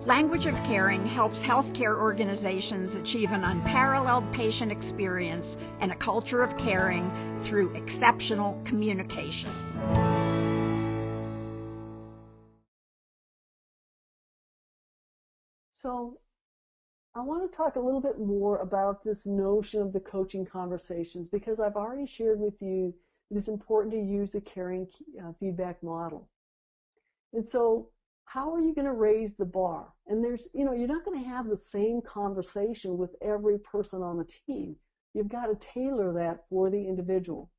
Language of Caring helps healthcare organizations achieve an unparalleled patient experience and a culture of caring through exceptional communication. So I want to talk a little bit more about this notion of the coaching conversations, because I've already shared with you that it's important to use a caring feedback model. And so how are you going to raise the bar? And you're not going to have the same conversation with every person on the team. You've got to tailor that for the individual.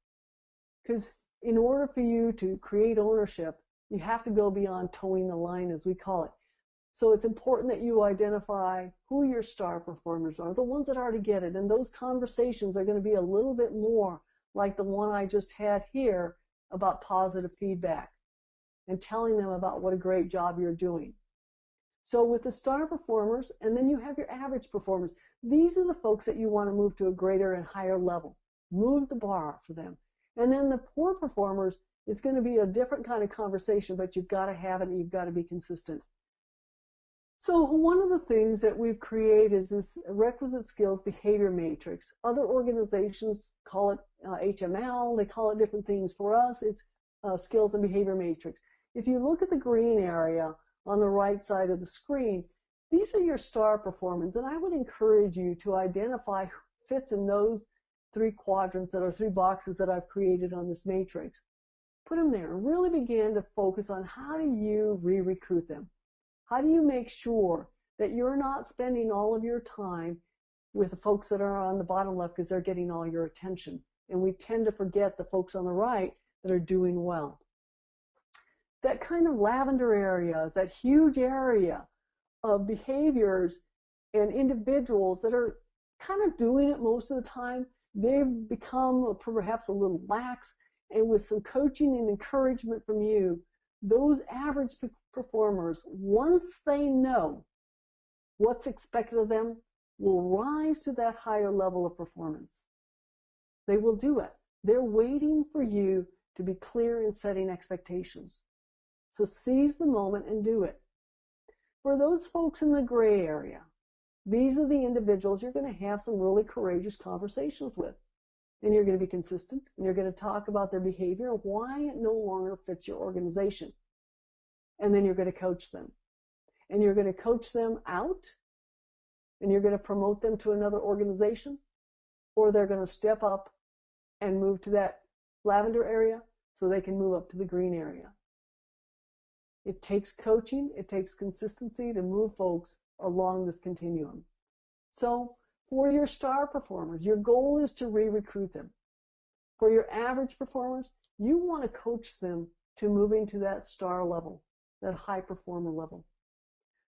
Because in order for you to create ownership, you have to go beyond towing the line, as we call it. So it's important that you identify who your star performers are, the ones that already get it. And those conversations are going to be a little bit more like the one I just had here about positive feedback and telling them about what a great job you're doing. So with the star performers, and then you have your average performers, these are the folks that you want to move to a greater and higher level. Move the bar for them. And then the poor performers, it's going to be a different kind of conversation, but you've got to have it and you've got to be consistent. So one of the things that we've created is this requisite skills behavior matrix. Other organizations call it HML. They call it different things. For us, it's skills and behavior matrix. If you look at the green area on the right side of the screen, these are your star performance. And I would encourage you to identify who fits in those three quadrants that are three boxes that I've created on this matrix. Put them there and really begin to focus on how do you re-recruit them. How do you make sure that you're not spending all of your time with the folks that are on the bottom left because they're getting all your attention? And we tend to forget the folks on the right that are doing well. That kind of lavender area is that huge area of behaviors and individuals that are kind of doing it most of the time. They've become perhaps a little lax, and with some coaching and encouragement from you, those average performers, once they know what's expected of them, will rise to that higher level of performance. They will do it. They're waiting for you to be clear in setting expectations. So seize the moment and do it. For those folks in the gray area, these are the individuals you're going to have some really courageous conversations with. And you're going to be consistent, and you're going to talk about their behavior and why it no longer fits your organization. And then you're going to coach them. And you're going to coach them out, and you're going to promote them to another organization, or they're going to step up and move to that lavender area so they can move up to the green area. It takes coaching, it takes consistency to move folks along this continuum. So for your star performers, your goal is to re-recruit them. For your average performers, you want to coach them to moving to that star level, that high performer level.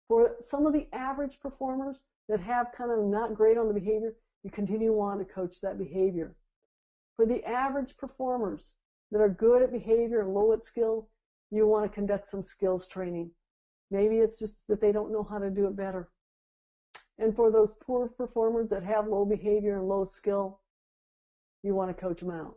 For some of the average performers that have kind of not great on the behavior, you continue on to coach that behavior. For the average performers that are good at behavior and low at skill, you want to conduct some skills training. Maybe it's just that they don't know how to do it better. And for those poor performers that have low behavior and low skill, you want to coach them out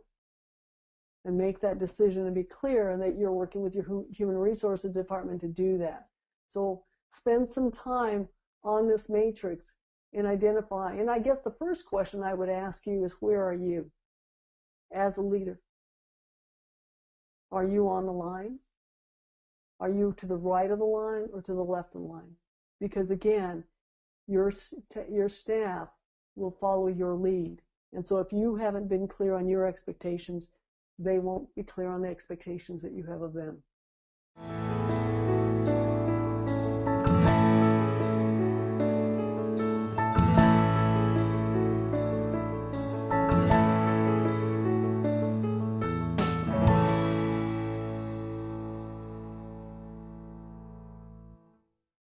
and make that decision and be clear, and that you're working with your human resources department to do that. So spend some time on this matrix and identify. And I guess the first question I would ask you is, where are you as a leader? Are you on the line? Are you to the right of the line or to the left of the line? Because again, your staff will follow your lead. And so if you haven't been clear on your expectations, they won't be clear on the expectations that you have of them.